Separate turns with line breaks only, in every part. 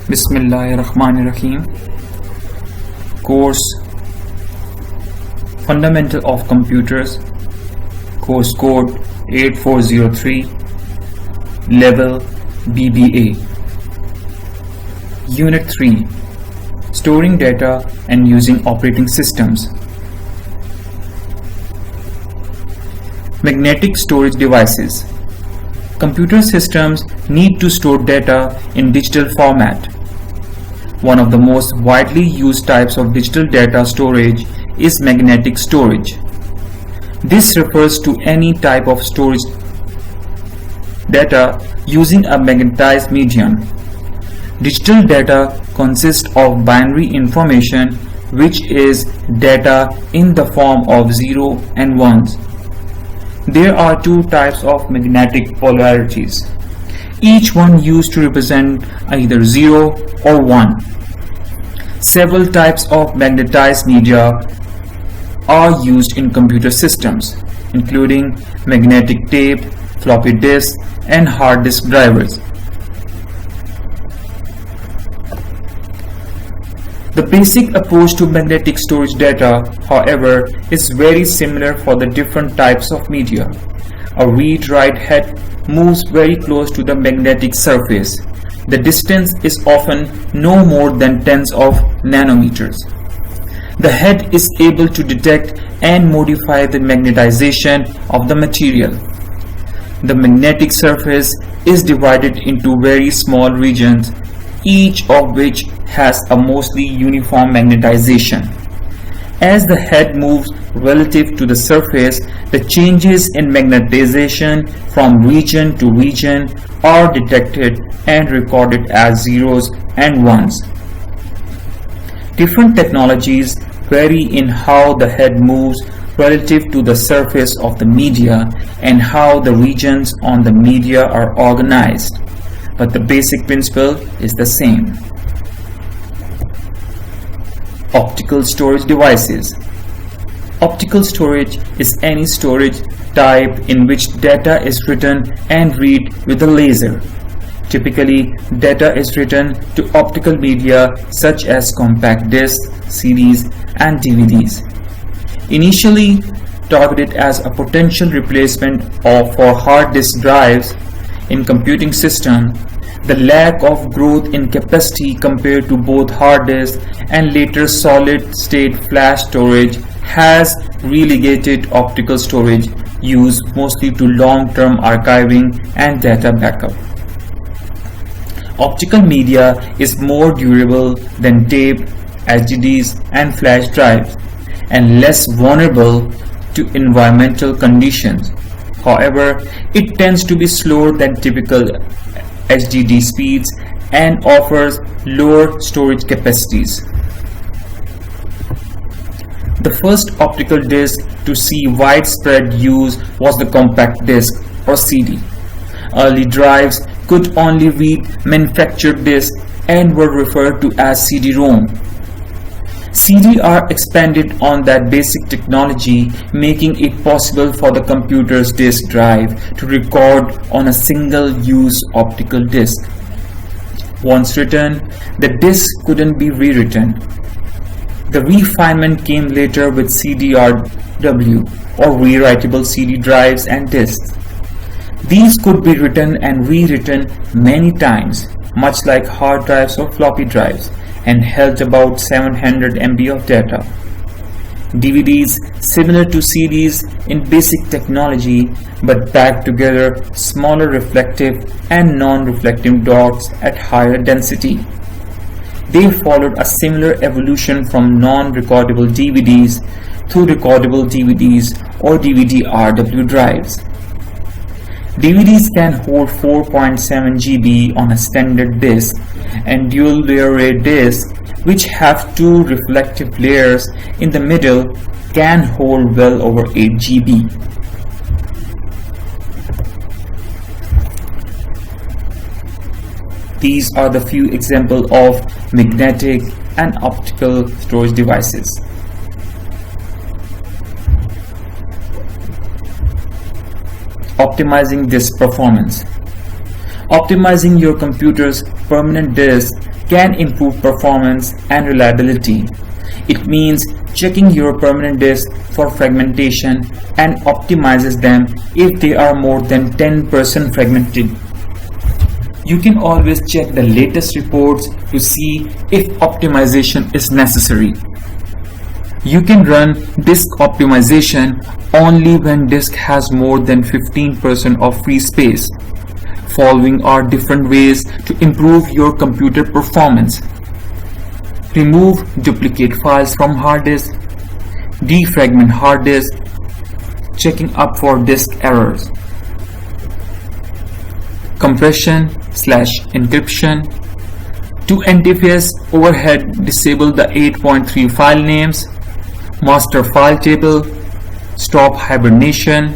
Bismillahirrahmanirrahim. Course Fundamental of Computers, Course Code 8403, Level BBA. Unit 3, Storing Data and Using Operating Systems. Magnetic Storage Devices. Computer systems need to store data in digital format. One of the most widely used types of digital data storage is magnetic storage. This refers to any type of storage data using a magnetized medium. Digital data consists of binary information, which is data in the form of 0 and 1s. There are two types of magnetic polarities, each one used to represent either 0 or 1. Several types of magnetized media are used in computer systems, including magnetic tape, floppy disks, and hard disk drivers. The basic approach to magnetic storage data, however, is very similar for the different types of media. A read-write head moves very close to the magnetic surface. The distance is often no more than tens of nanometers. The head is able to detect and modify the magnetization of the material. The magnetic surface is divided into very small regions, each of which has a mostly uniform magnetization. As the head moves relative to the surface, the changes in magnetization from region to region are detected and recorded as zeros and ones. Different technologies vary in how the head moves relative to the surface of the media and how the regions on the media are organized, but the basic principle is the same. Optical storage devices. Optical storage is any storage type in which data is written and read with a laser. Typically, data is written to optical media such as compact discs, CDs, and DVDs. Initially targeted as a potential replacement for hard disk drives in computing systems, the lack of growth in capacity compared to both hard disk and later solid-state flash storage has relegated optical storage use mostly to long-term archiving and data backup. Optical media is more durable than tape, HDDs, and flash drives, and less vulnerable to environmental conditions. However, it tends to be slower than typical HDD speeds and offers lower storage capacities. The first optical disc to see widespread use was the compact disc or CD. Early drives could only read manufactured discs and were referred to as CD-ROM. CD-R expanded on that basic technology, making it possible for the computer's disk drive to record on a single-use optical disc. Once written, the disk couldn't be rewritten. The refinement came later with CD-RW or rewritable CD drives and disks. These could be written and rewritten many times, much like hard drives or floppy drives, and held about 700 MB of data. DVDs, similar to CDs in basic technology, but packed together smaller reflective and non-reflective dots at higher density. They followed a similar evolution from non-recordable DVDs to recordable DVDs or DVD-RW drives. DVDs can hold 4.7 GB on a standard disc, and dual layer array discs, which have two reflective layers in the middle, can hold well over 8 GB. These are the few examples of magnetic and optical storage devices. Optimizing disk performance. Optimizing your computer's permanent disk can improve performance and reliability. It means checking your permanent disk for fragmentation and optimizes them if they are more than 10% fragmented. You can always check the latest reports to see if optimization is necessary. You can run disk optimization only when disk has more than 15% of free space. Following are different ways to improve your computer performance. Remove duplicate files from hard disk. Defragment hard disk. Checking up for disk errors. Compression/encryption. To NTFS overhead, disable the 8.3 file names. Master file table. Stop hibernation.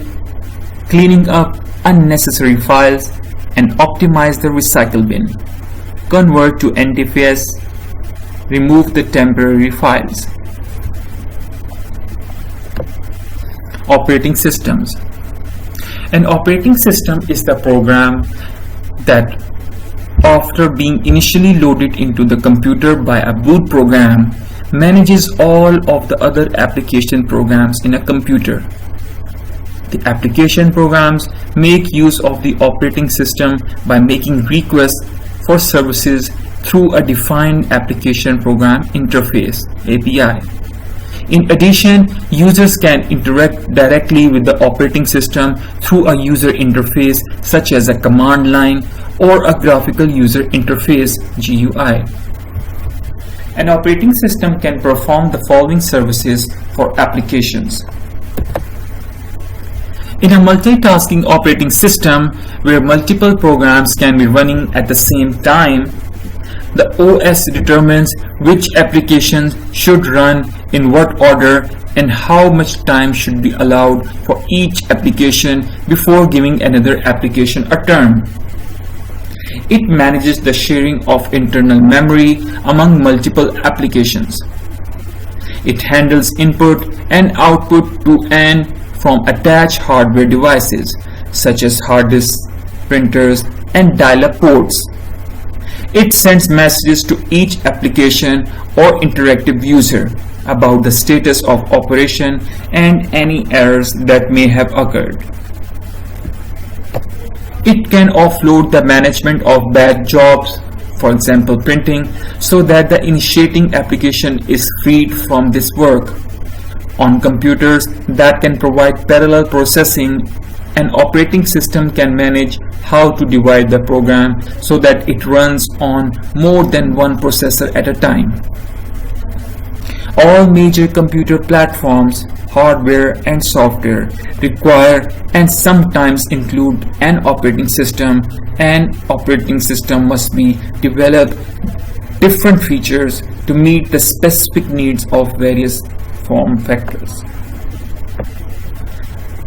Cleaning up unnecessary files and optimize the recycle bin. Convert to NTFS. Remove the temporary files. Operating systems. An operating system is the program that, after being initially loaded into the computer by a boot program, manages all of the other application programs in a computer. The application programs make use of the operating system by making requests for services through a defined application program interface (API). In addition, users can interact directly with the operating system through a user interface such as a command line or a graphical user interface (GUI). An operating system can perform the following services for applications. In a multitasking operating system where multiple programs can be running at the same time, the OS determines which applications should run in what order and how much time should be allowed for each application before giving another application a turn. It manages the sharing of internal memory among multiple applications. It handles input and output to and from attached hardware devices such as hard disks, printers, and dial-up ports. It sends messages to each application or interactive user about the status of operation and any errors that may have occurred. It can offload the management of batch jobs, for example printing, so that the initiating application is freed from this work. On computers that can provide parallel processing, an operating system can manage how to divide the program so that it runs on more than one processor at a time. All major computer platforms, hardware and software, require and sometimes include an operating system. An operating system must be developed different features to meet the specific needs of various form factors.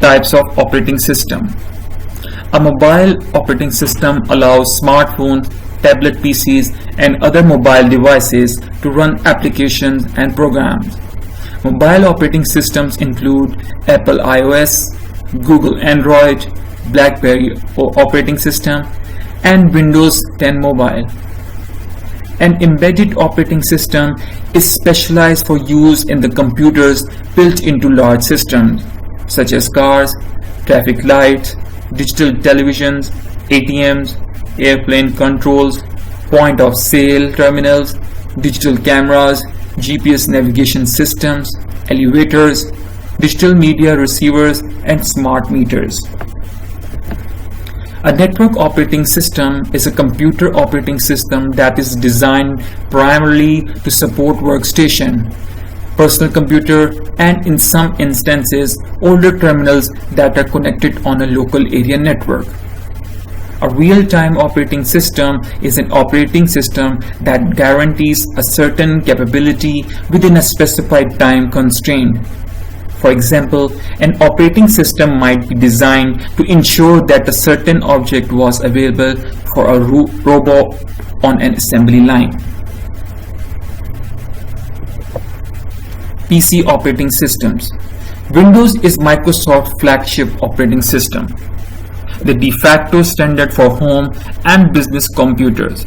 Types of operating system. A mobile operating system allows smartphones, tablet PCs, and other mobile devices to run applications and programs. Mobile operating systems include Apple iOS, Google Android, BlackBerry operating system, and Windows 10 Mobile. An embedded operating system is specialized for use in the computers built into large systems, such as cars, traffic lights, digital televisions, ATMs, airplane controls, point of sale terminals, digital cameras, GPS navigation systems, elevators, digital media receivers, and smart meters. A network operating system is a computer operating system that is designed primarily to support workstation, personal computer, and in some instances, older terminals that are connected on a local area network. A real-time operating system is an operating system that guarantees a certain capability within a specified time constraint. For example, an operating system might be designed to ensure that a certain object was available for a robot on an assembly line. PC operating systems. Windows is Microsoft's flagship operating system. the de facto standard for home and business computers.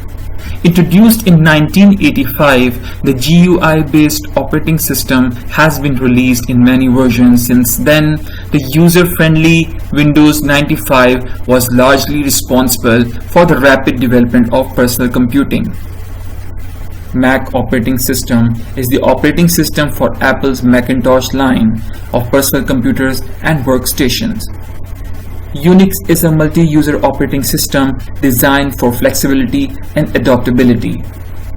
Introduced in 1985, the GUI-based operating system has been released in many versions since then. The user-friendly Windows 95 was largely responsible for the rapid development of personal computing. Mac operating system is the operating system for Apple's Macintosh line of personal computers and workstations. Unix is a multi-user operating system designed for flexibility and adaptability.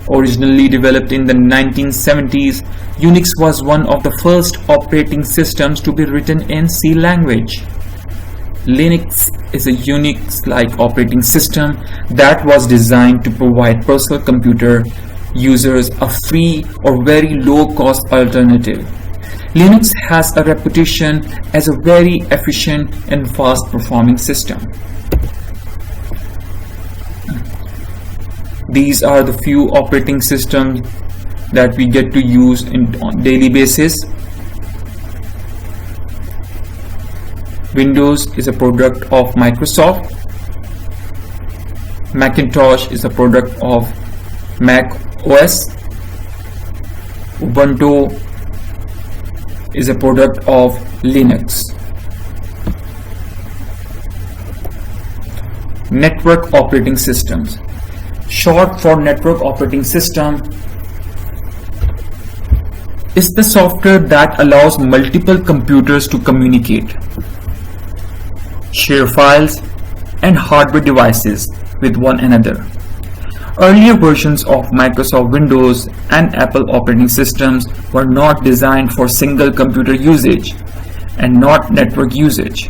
Originally developed in the 1970s, Unix was one of the first operating systems to be written in C language. Linux is a Unix-like operating system that was designed to provide personal computer users a free or very low-cost alternative. Linux has a reputation as a very efficient and fast-performing system. These are the few operating systems that we get to use on daily basis. Windows is a product of Microsoft. Macintosh is a product of Mac OS. Ubuntu is a product of Linux. Network operating systems. Short for network operating system is the software that allows multiple computers to communicate, share files, and hardware devices with one another. Earlier versions of Microsoft Windows and Apple operating systems were not designed for single computer usage and not network usage.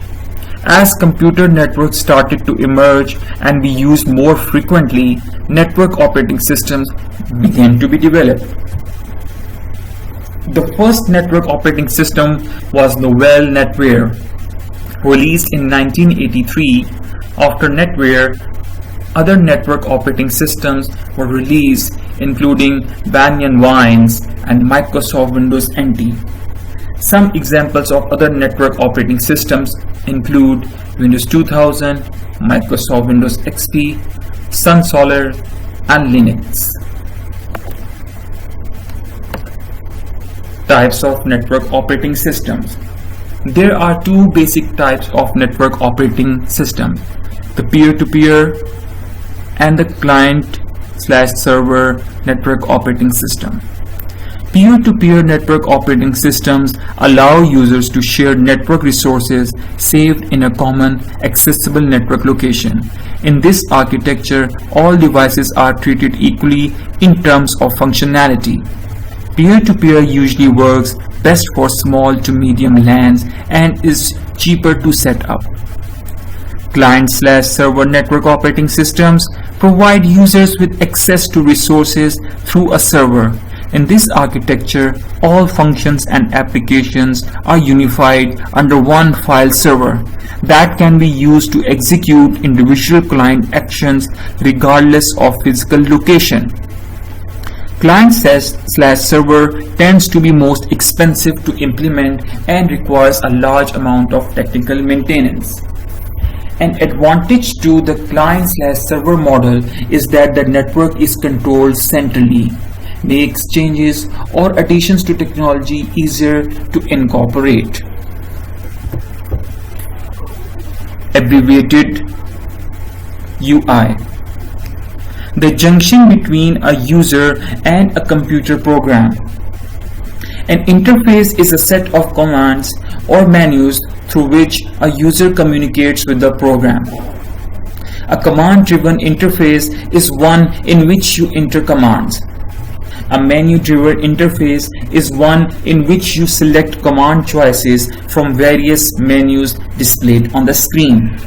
As computer networks started to emerge and be used more frequently, network operating systems began to be developed. The first network operating system was Novell NetWare, released in 1983. After NetWare, other network operating systems were released, including Banyan Vines and Microsoft Windows NT. Some examples of other network operating systems include Windows 2000, Microsoft Windows XP, Sun Solar, and Linux. Types of network operating systems. There are two basic types of network operating systems: the peer-to-peer and the client/server network operating system. Peer-to-peer network operating systems allow users to share network resources saved in a common accessible network location. In this architecture, all devices are treated equally in terms of functionality. Peer-to-peer usually works best for small to medium LANs and is cheaper to set up. Client/server network operating systems provide users with access to resources through a server. In this architecture, all functions and applications are unified under one file server that can be used to execute individual client actions regardless of physical location. Client/server tends to be most expensive to implement and requires a large amount of technical maintenance. An advantage to the client/server model is that the network is controlled centrally, makes changes or additions to technology easier to incorporate. Abbreviated UI. The junction between a user and a computer program. An interface is a set of commands or menus through which a user communicates with the program. A command-driven interface is one in which you enter commands. A menu-driven interface is one in which you select command choices from various menus displayed on the screen.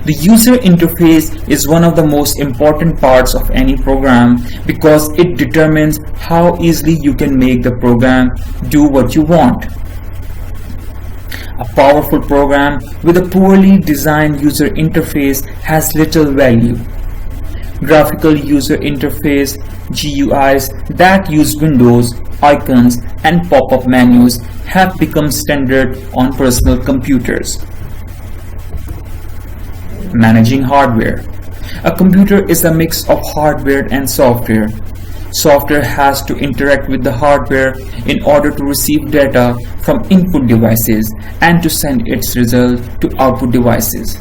The user interface is one of the most important parts of any program because it determines how easily you can make the program do what you want. A powerful program with a poorly designed user interface has little value. Graphical user interface GUIs that use windows, icons, and pop-up menus have become standard on personal computers. Managing hardware. A computer is a mix of hardware and software. Software has to interact with the hardware in order to receive data from input devices and to send its result to output devices.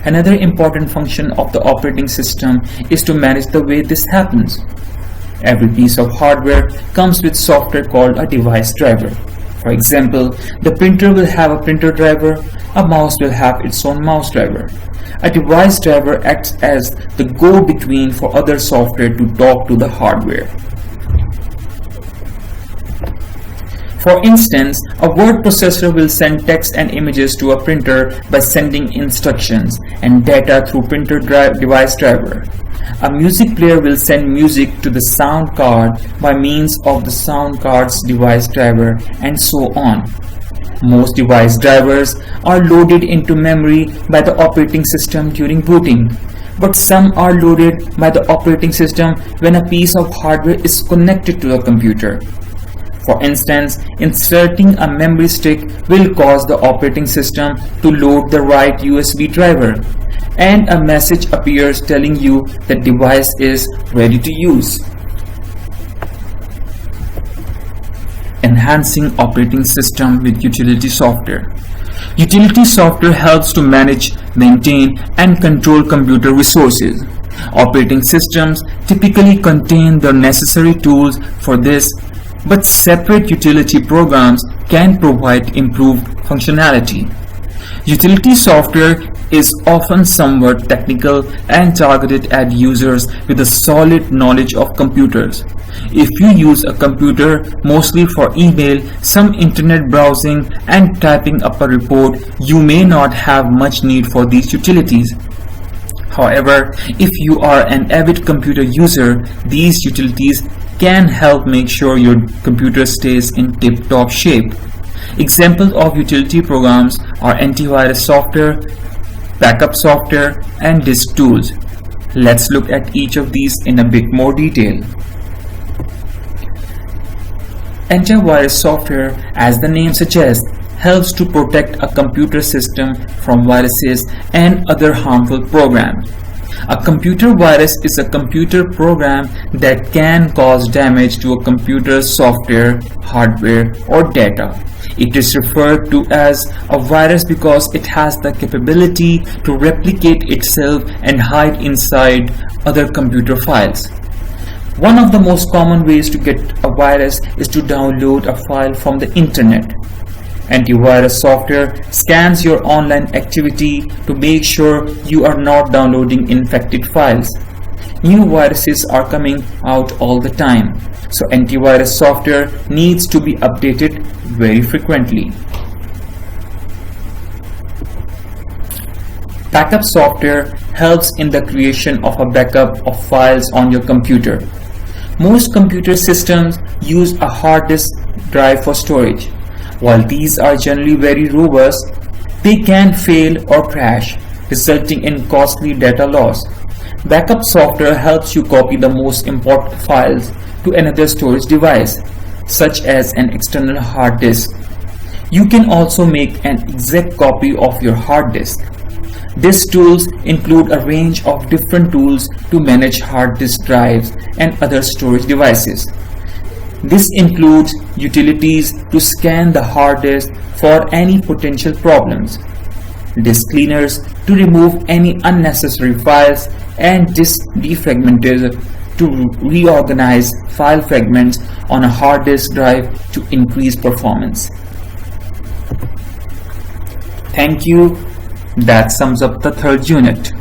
Another important function of the operating system is to manage the way this happens. Every piece of hardware comes with software called a device driver. For example, the printer will have a printer driver, a mouse will have its own mouse driver. A device driver acts as the go-between for other software to talk to the hardware. For instance, a word processor will send text and images to a printer by sending instructions and data through printer device driver. A music player will send music to the sound card by means of the sound card's device driver, and so on. Most device drivers are loaded into memory by the operating system during booting, but some are loaded by the operating system when a piece of hardware is connected to a computer. For instance, inserting a memory stick will cause the operating system to load the right USB driver, and a message appears telling you the device is ready to use. Enhancing operating system with utility software. Utility software helps to manage, maintain, and control computer resources. Operating systems typically contain the necessary tools for this, but separate utility programs can provide improved functionality. Utility software is often somewhat technical and targeted at users with a solid knowledge of computers. If you use a computer mostly for email, some internet browsing, and typing up a report, you may not have much need for these utilities. However, if you are an avid computer user, these utilities can help make sure your computer stays in tip-top shape. Examples of utility programs are antivirus software, backup software, and disk tools. Let's look at each of these in a bit more detail. Antivirus software, as the name suggests, helps to protect a computer system from viruses and other harmful programs. A computer virus is a computer program that can cause damage to a computer's software, hardware, or data. It is referred to as a virus because it has the capability to replicate itself and hide inside other computer files. One of the most common ways to get a virus is to download a file from the internet. Antivirus software scans your online activity to make sure you are not downloading infected files. New viruses are coming out all the time, so antivirus software needs to be updated very frequently. Backup software helps in the creation of a backup of files on your computer. Most computer systems use a hard disk drive for storage. While these are generally very robust, they can fail or crash, resulting in costly data loss. Backup software helps you copy the most important files to another storage device, such as an external hard disk. You can also make an exact copy of your hard disk. These tools include a range of different tools to manage hard disk drives and other storage devices. This includes utilities to scan the hard disk for any potential problems, disk cleaners to remove any unnecessary files, and disk defragmenters to reorganize file fragments on a hard disk drive to increase performance. Thank you. That sums up the third unit.